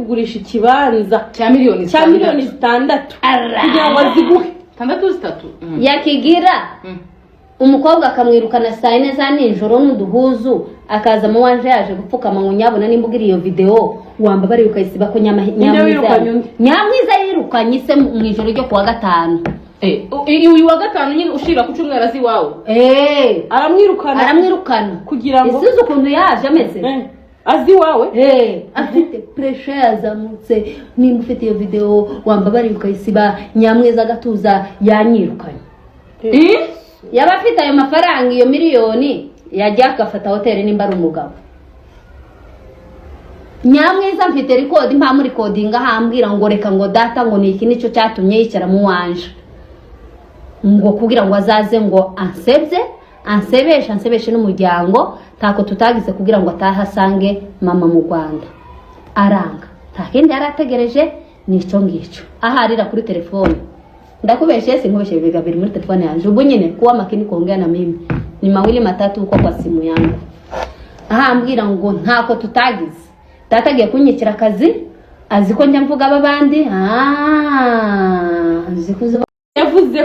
kugurisha ikibanza cya miliyoni 6 kugira ngo aziguhe 6 yakigira umukobwa akamwirukana saa 4 za nijoro n'uduhuzu akaza mu wanje yaje gupfukama ngo nyabona nimbugira iyo video wamba bari ukayisiba ko nyamwiza yirukanye se mu ijoro ryo kuwa gatanu. Uyu wa gatanu nyine ushira ku cyumweru azi wawe aramwirukana kugira ngo isize ukuntu yaje ameze azi wawe afite pressure yazamutse nimba ufite iyo video wamba bari ukayisiba nyamwiza gatuza yanyirukanye. Yaba afite ayo mafaranga iyo miliyoni yajya agafata hotel nimba ari umugabo. Nyamwiza mfite record mpa muri recordinga hambwira ngo reka ngo data ngo ni iki nico cyatumye yicara mu wanje ngo kugira ngo azaze ngo ansebeshe n'umuryango tako tutagize kugira ngo atahasange mama mu Rwanda aranga takindi yarategereje nico ngico aharira kuri telefone ndakubeshe sinkubeshe biga biri muri telefone yanje ubu nyine kuwa makini kuongea na mimi ni mawili matatu uko kwa simu yangu ahambwira ngo ntako tutagize datagiye kunyikira akazi aziko njya mvuga ababandi azikuze yavuze